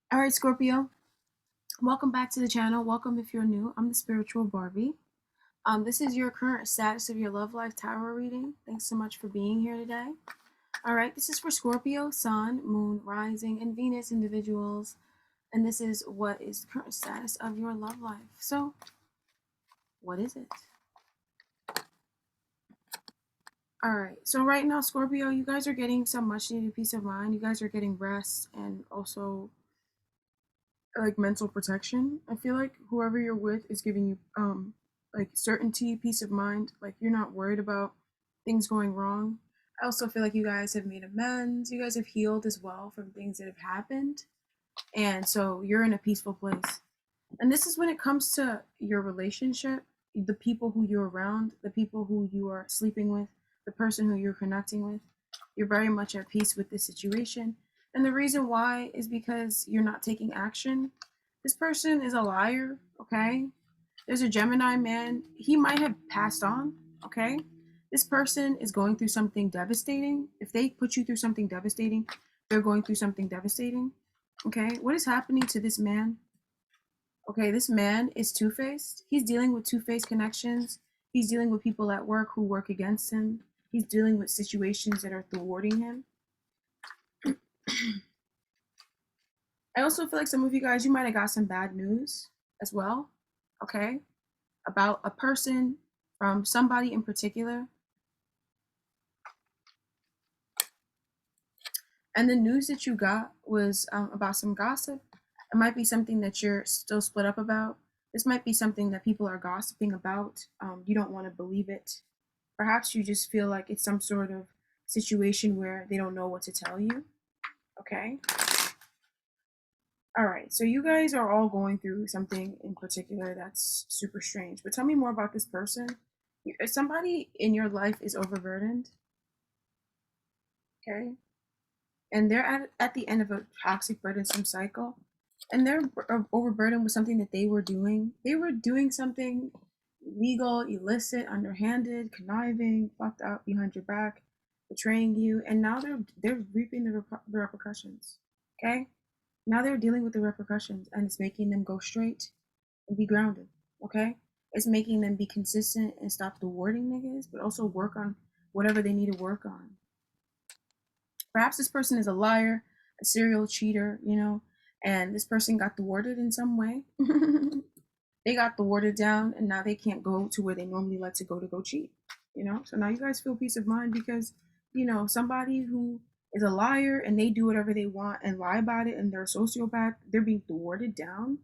All right, Scorpio, welcome back to the channel. Welcome if you're new. I'm the spiritual Barbie. This is your current status of your love life tarot reading. Thanks so much for being here today. All right, this is for Scorpio, Sun, Moon, Rising, and Venus individuals. And this is what is the current status of your love life. So, what is it? All right, so right now, Scorpio, you guys are getting some much needed peace of mind. You guys are getting rest and also like mental protection. I feel like whoever you're with is giving you like certainty, peace of mind. Like you're not worried about things going wrong. I also feel like you guys have made amends. You guys have healed as well from things that have happened. And so you're in a peaceful place. And this is when it comes to your relationship, the people who you're around, the people who you are sleeping with, the person who you're connecting with. You're very much at peace with this situation. And the reason why is because you're not taking action. This person is a liar, okay? There's a Gemini man. He might have passed on, okay? This person is going through something devastating. If they put you through something devastating, they're going through something devastating, okay? What is happening to this man? Okay, this man is two-faced. He's dealing with two-faced connections. He's dealing with people at work who work against him. He's dealing with situations that are thwarting him. I also feel like some of you guys, you might have got some bad news as well, okay, about a person from somebody in particular. And the news that you got was about some gossip. It might be something that you're still split up about. This might be something that people are gossiping about. You don't want to believe it. Perhaps you just feel like it's some sort of situation where they don't know what to tell you, okay? All right, so you guys are all going through something in particular that's super strange. But tell me more about this person. If somebody in your life is overburdened, okay, and they're at the end of a toxic, burdensome cycle, and they're overburdened with something that they were doing. They were doing something illegal, illicit, underhanded, conniving, fucked up behind your back, betraying you, and now they're reaping the repercussions. Okay, now they're dealing with the repercussions, and it's making them go straight and be grounded. Okay, it's making them be consistent and stop thwarting niggas, but also work on whatever they need to work on. Perhaps this person is a liar, a serial cheater, you know, and this person got thwarted in some way. They got thwarted down, and now they can't go to where they normally like to go cheat, you know. So now you guys feel peace of mind because, you know, somebody who is a liar and they do whatever they want and lie about it and they're a sociopath, they're being thwarted down.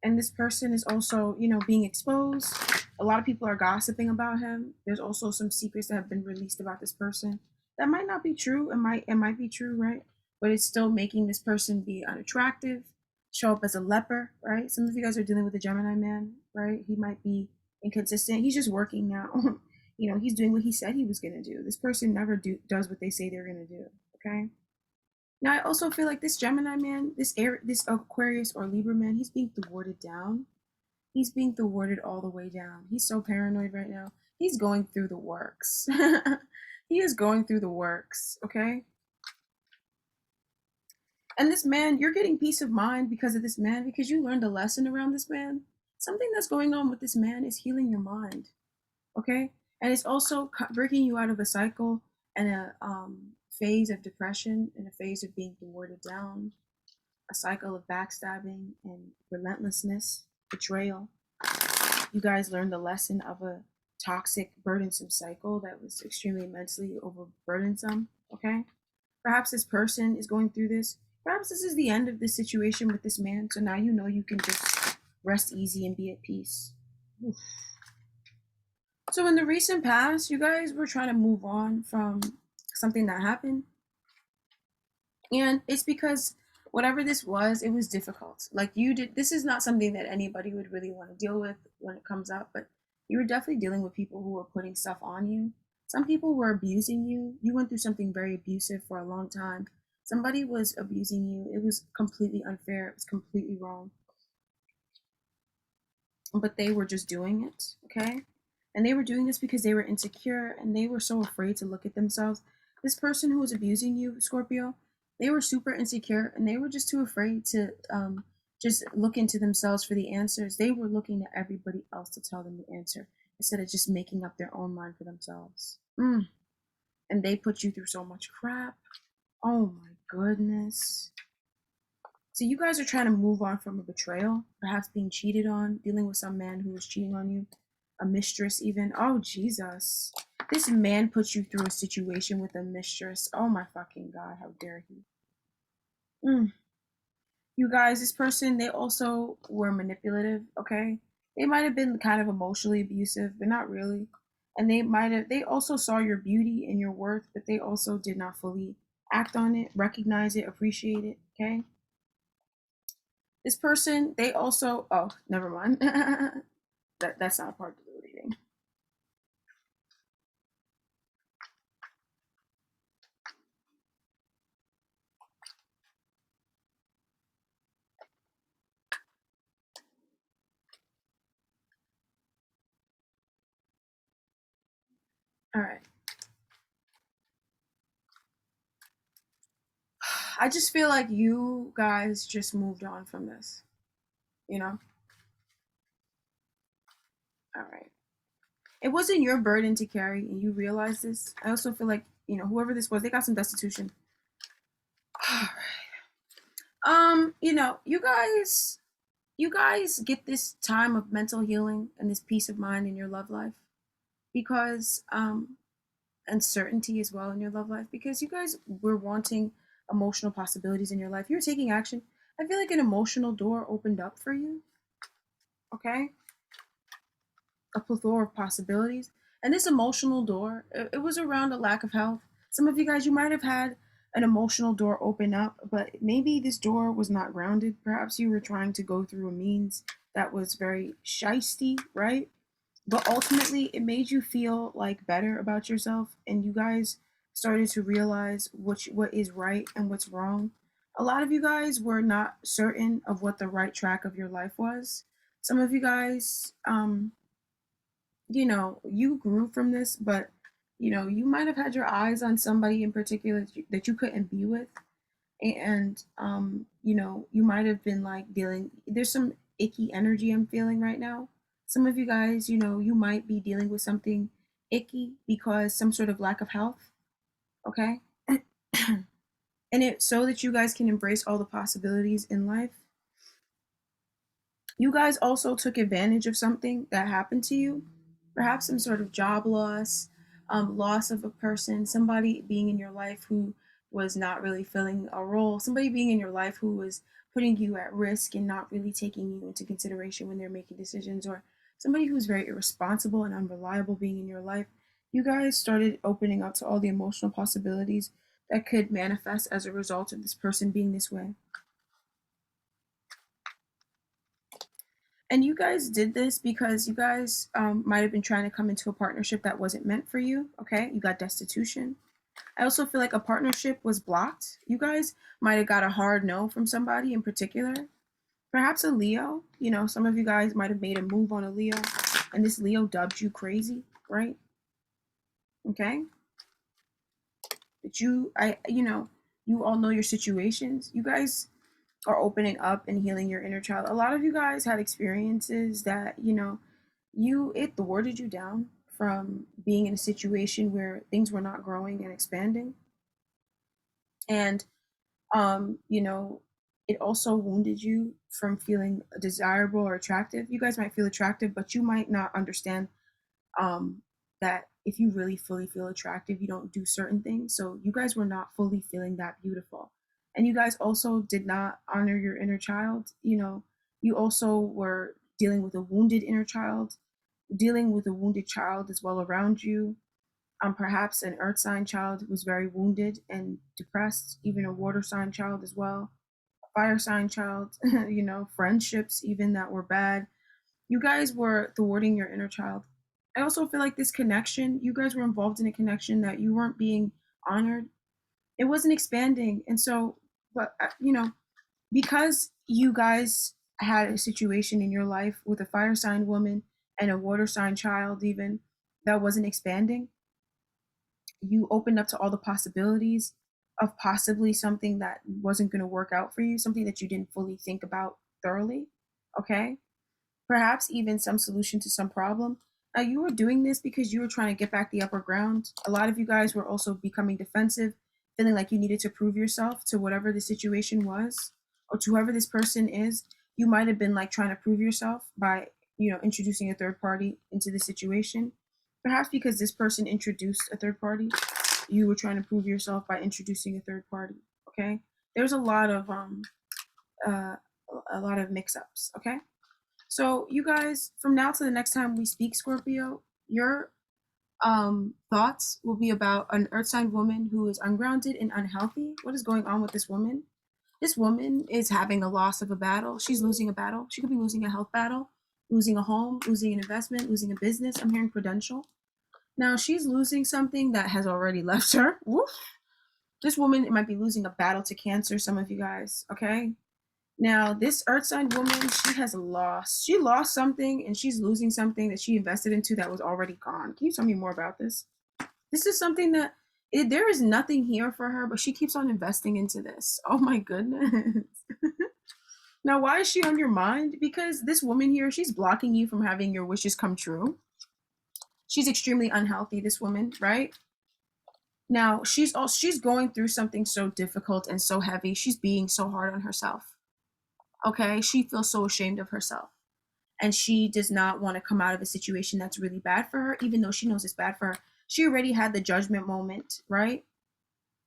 And this person is also, you know, being exposed. A lot of people are gossiping about him. There's also some secrets that have been released about this person that might not be true. It might be true, right? But it's still making this person be unattractive, show up as a leper, right? Some of you guys are dealing with a Gemini man, right? He might be inconsistent. He's just working now. You know, he's doing what he said he was gonna do. This person never does what they say they're gonna do. Okay. Now I also feel like this Gemini man, this Aquarius or Libra man, he's being thwarted down. He's being thwarted all the way down. He's so paranoid right now. He's going through the works. He is going through the works, okay? And this man, you're getting peace of mind because of this man, because you learned a lesson around this man. Something that's going on with this man is healing your mind, okay? And it's also breaking you out of a cycle and a phase of depression and a phase of being thwarted down, a cycle of backstabbing and relentlessness, betrayal. You guys learned the lesson of a toxic, burdensome cycle that was extremely mentally overburdensome, okay? Perhaps this person is going through this. Perhaps this is the end of this situation with this man, so now you know you can just rest easy and be at peace. Oof. So in the recent past, you guys were trying to move on from something that happened. And it's because whatever this was, it was difficult. Like you did, this is not something that anybody would really want to deal with when it comes up, but you were definitely dealing with people who were putting stuff on you. Some people were abusing you. You went through something very abusive for a long time. Somebody was abusing you. It was completely unfair. It was completely wrong. But they were just doing it, okay? And they were doing this because they were insecure and they were so afraid to look at themselves. This person who was abusing you, Scorpio, They were super insecure and they were just too afraid to just look into themselves for the answers. They were looking to everybody else to tell them the answer instead of just making up their own mind for themselves. And they put you through so much crap. Oh my goodness. So you guys are trying to move on from a betrayal, perhaps being cheated on, dealing with some man who was cheating on you, a mistress even. Oh Jesus. This man put you through a situation with a mistress. Oh my fucking god, how dare he. You guys, this person, they also were manipulative, okay? They might have been kind of emotionally abusive, but not really. And they also saw your beauty and your worth, but they also did not fully act on it, recognize it, appreciate it, okay? This person, they also, oh, never mind. That's not a part of the reading. All right. I just feel like you guys just moved on from this, you know? All right. It wasn't your burden to carry, and you realize this. I also feel like, whoever this was, they got some destitution. All right. You guys get this time of mental healing and this peace of mind in your love life because uncertainty as well in your love life because you guys were wanting emotional possibilities in your life. You're taking action. I feel like an emotional door opened up for you. Okay, a plethora of possibilities. And this emotional door, it was around a lack of health. Some of you guys, you might have had an emotional door open up, but maybe this door was not grounded. Perhaps you were trying to go through a means that was very shisty, right? But ultimately, it made you feel like better about yourself, and you guys started to realize what is right and what's wrong. A lot of you guys were not certain of what the right track of your life was. Some of you guys, you grew from this, but you might have had your eyes on somebody in particular that you couldn't be with, and you might have been like dealing. There's some icky energy I'm feeling right now. Some of you guys, you might be dealing with something icky because some sort of lack of health. Okay, and it so that you guys can embrace all the possibilities in life. You guys also took advantage of something that happened to you, perhaps some sort of job loss, loss of a person, somebody being in your life who was not really filling a role, somebody being in your life who was putting you at risk and not really taking you into consideration when they're making decisions, or somebody who's very irresponsible and unreliable being in your life. You guys started opening up to all the emotional possibilities that could manifest as a result of this person being this way. And you guys did this because you guys might have been trying to come into a partnership that wasn't meant for you. Okay, you got destitution. I also feel like a partnership was blocked. You guys might have got a hard no from somebody in particular. Perhaps a Leo. Some of you guys might have made a move on a Leo, and this Leo dubbed you crazy, right? Okay, but you all know your situations. You guys are opening up and healing your inner child. A lot of you guys had experiences that it thwarted you down from being in a situation where things were not growing and expanding, and it also wounded you from feeling desirable or attractive. You guys might feel attractive, but you might not understand um, that if you really fully feel attractive, you don't do certain things. So you guys were not fully feeling that beautiful. And you guys also did not honor your inner child. You also were dealing with a wounded inner child, dealing with a wounded child as well around you. Perhaps an earth sign child was very wounded and depressed, even a water sign child as well, a fire sign child, friendships even that were bad. You guys were thwarting your inner child. I also feel like this connection, you guys were involved in a connection that you weren't being honored. It wasn't expanding. And so, but, because you guys had a situation in your life with a fire sign woman and a water sign child, even that wasn't expanding, you opened up to all the possibilities. of possibly something that wasn't going to work out for you, something that you didn't fully think about thoroughly. Okay, perhaps even some solution to some problem. Now, you were doing this because you were trying to get back the upper ground. A lot of you guys were also becoming defensive, feeling like you needed to prove yourself to whatever the situation was, or to whoever this person is. You might have been like trying to prove yourself by, introducing a third party into the situation. Perhaps because this person introduced a third party, you were trying to prove yourself by introducing a third party. Okay, there's uh, a lot of mix-ups. Okay. So, you guys, from now to the next time we speak, Scorpio, your thoughts will be about an earth sign woman who is ungrounded and unhealthy. What is going on with this woman? This woman is having a loss of a battle. She's losing a battle. She could be losing a health battle, losing a home, losing an investment, losing a business. I'm hearing prudential. Now, she's losing something that has already left her. Woof. This woman might be losing a battle to cancer, some of you guys, okay? Now, this earth sign woman, she has lost. She lost something and she's losing something that she invested into that was already gone. Can you tell me more about this? This is something that there is nothing here for her, but she keeps on investing into this. Oh my goodness. Now, why is she on your mind? Because this woman here, she's blocking you from having your wishes come true. She's extremely unhealthy, this woman, right? Now, she's going through something so difficult and so heavy. She's being so hard on herself. Okay? She feels so ashamed of herself. And she does not want to come out of a situation that's really bad for her, even though she knows it's bad for her. She already had the judgment moment, right?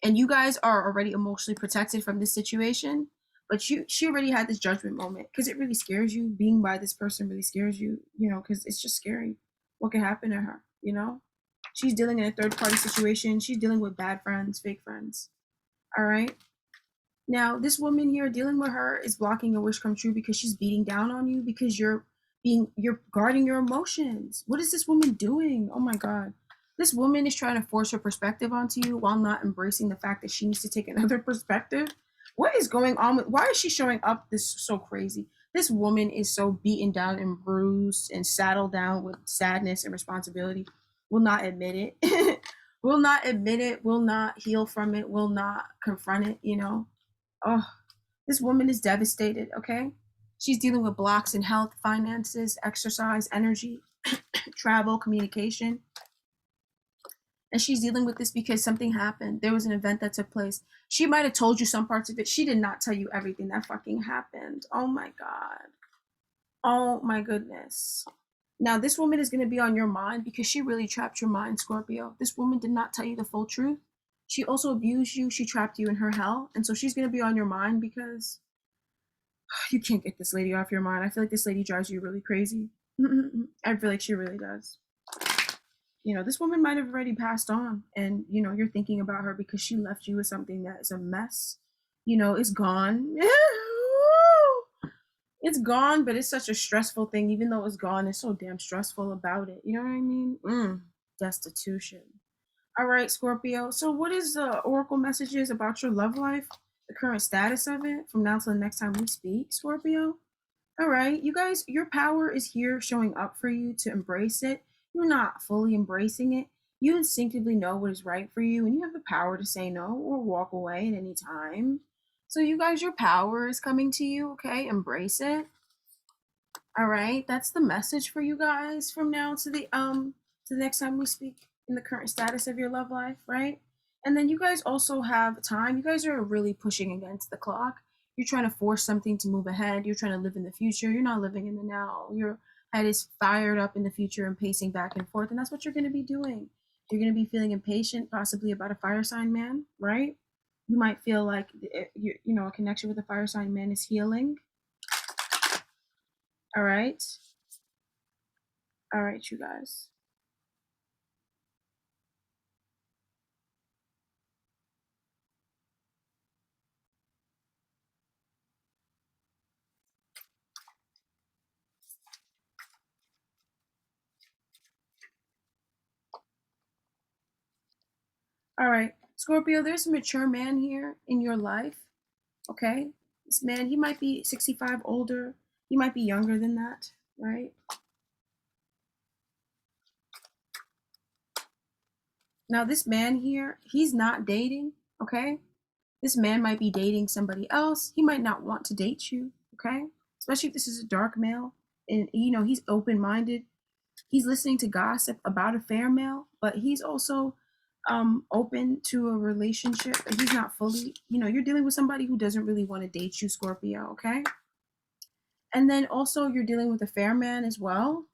And you guys are already emotionally protected from this situation, but she already had this judgment moment because it really scares you. Being by this person really scares you, because it's just scary. What can happen to her? She's dealing in a third party situation. She's dealing with bad friends, fake friends. All right. Now, this woman here, dealing with her is blocking a wish come true because she's beating down on you because you're guarding your emotions. What is this woman doing? Oh my God. This woman is trying to force her perspective onto you while not embracing the fact that she needs to take another perspective. What is going on why is she showing up this so crazy? This woman is so beaten down and bruised and saddled down with sadness and responsibility. Will not admit it. Will not admit it, will not heal from it, will not confront it. Oh, this woman is devastated, okay? She's dealing with blocks in health, finances, exercise, energy, travel, communication. And she's dealing with this because something happened. There was an event that took place. She might have told you some parts of it. She did not tell you everything that fucking happened. Oh my God. Oh my goodness. Now, this woman is going to be on your mind because she really trapped your mind, Scorpio. This woman did not tell you the full truth. She also abused you. She trapped you in her hell. And so she's going to be on your mind because you can't get this lady off your mind. I feel like this lady drives you really crazy. I feel like she really does. This woman might have already passed on, and you're thinking about her because she left you with something that is a mess. It's gone. It's gone, but it's such a stressful thing. Even though it's gone, it's so damn stressful about it. You know what I mean? Destitution. All right, Scorpio. So, what is the oracle messages about your love life? The current status of it from now till the next time we speak, Scorpio. All right, you guys, your power is here showing up for you to embrace it. You're not fully embracing it. You instinctively know what is right for you, and you have the power to say no or walk away at any time. So, you guys, your power is coming to you, okay? Embrace it. All right, that's the message for you guys from now to the next time we speak in the current status of your love life, right? And then you guys also have time. You guys are really pushing against the clock. You're trying to force something to move ahead. You're trying to live in the future. You're not living in the now. Your head is fired up in the future and pacing back and forth, and that's what you're going to be doing. You're going to be feeling impatient, possibly about a fire sign man, right? You might feel like a connection with a fire sign man is healing. All right. All right, you guys. All right, Scorpio, there's a mature man here in your life, okay? This man, he might be 65 older, he might be younger than that, right? Now, this man here, he's not dating, okay? This man might be dating somebody else. He might not want to date you, okay? Especially if this is a dark male and he's open-minded. He's listening to gossip about a fair male, but he's also open to a relationship. He's not fully, you're dealing with somebody who doesn't really want to date you, Scorpio, okay? And then also you're dealing with a fair man as well.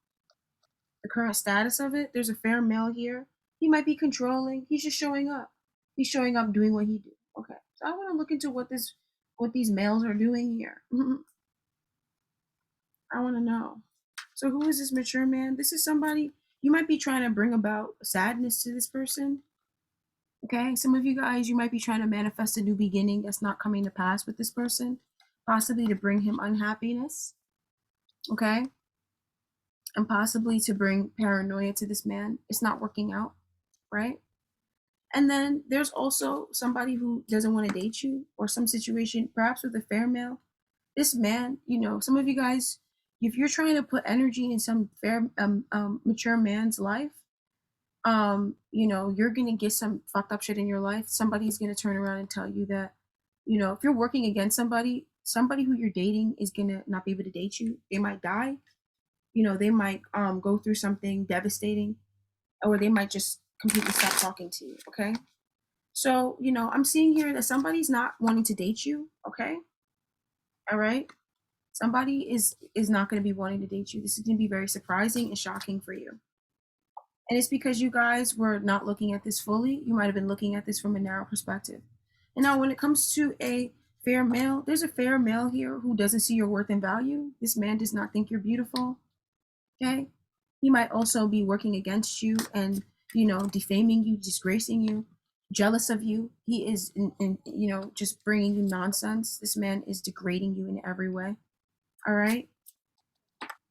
The current status of it, there's a fair male here. He might be controlling. He's just showing up. He's showing up doing what he do. Okay. So I want to look into what these males are doing here. I want to know. So who is this mature man? This is somebody you might be trying to bring about sadness to this person. Okay? Some of you guys, you might be trying to manifest a new beginning that's not coming to pass with this person, possibly to bring him unhappiness. Okay? And possibly to bring paranoia to this man. It's not working out, right? And then there's also somebody who doesn't want to date you, or some situation, perhaps with a fair male. This man, some of you guys, if you're trying to put energy in some fair, mature man's life, you're gonna get some fucked up shit in your life. Somebody's gonna turn around and tell you that, if you're working against somebody who you're dating is gonna not be able to date you. They might die. They might go through something devastating, or they might just completely stop talking to you. Okay. So, I'm seeing here that somebody's not wanting to date you. Okay. All right. Somebody is not going to be wanting to date you. This is going to be very surprising and shocking for you. And it's because you guys were not looking at this fully. You might have been looking at this from a narrow perspective. And now when it comes to a fair male, there's a fair male here who doesn't see your worth and value. This man does not think you're beautiful. Okay. He might also be working against you and, defaming you, disgracing you, jealous of you. He is, just bringing you nonsense. This man is degrading you in every way. All right.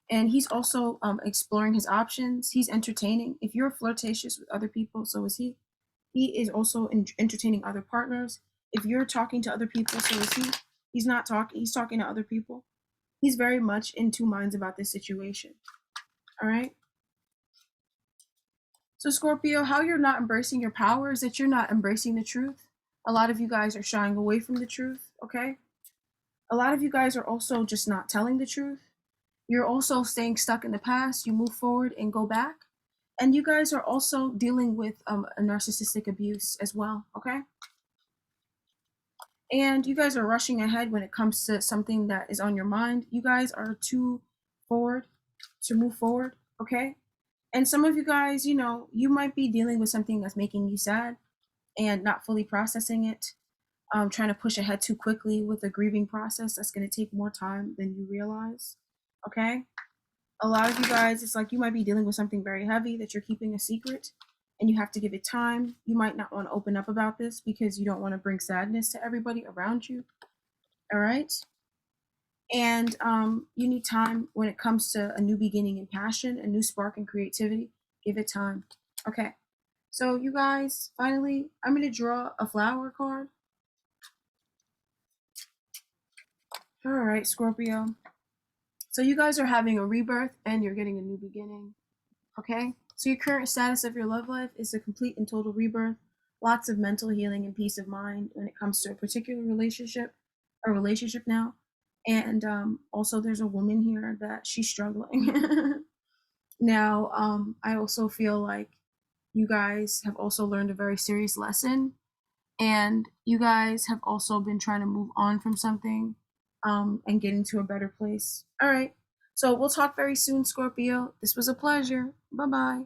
And he's also exploring his options. He's entertaining. If you're flirtatious with other people, so is he. He is also entertaining other partners. If you're talking to other people, so is he. He's not talking. He's talking to other people. He's very much in two minds about this situation. All right. So Scorpio, how you're not embracing your power is that you're not embracing the truth. A lot of you guys are shying away from the truth. Okay. A lot of you guys are also just not telling the truth. You're also staying stuck in the past. You move forward and go back. And you guys are also dealing with a narcissistic abuse as well, okay? And you guys are rushing ahead when it comes to something that is on your mind. You guys are too forward to move forward, okay? And some of you guys, you might be dealing with something that's making you sad and not fully processing it, trying to push ahead too quickly with a grieving process that's going to take more time than you realize, okay? A lot of you guys, it's like you might be dealing with something very heavy that you're keeping a secret, and you have to give it time. You might not want to open up about this because you don't want to bring sadness to everybody around you. All right. And you need time when it comes to a new beginning and passion, a new spark and creativity. Give it time. Okay. So you guys, finally, I'm going to draw a flower card. All right, Scorpio. So you guys are having a rebirth and you're getting a new beginning. Okay? So your current status of your love life is a complete and total rebirth. Lots of mental healing and peace of mind when it comes to a particular relationship now. And also there's a woman here that she's struggling. Now, I also feel like you guys have also learned a very serious lesson, and you guys have also been trying to move on from something and get into a better place. All right. So we'll talk very soon, Scorpio. This was a pleasure. Bye bye.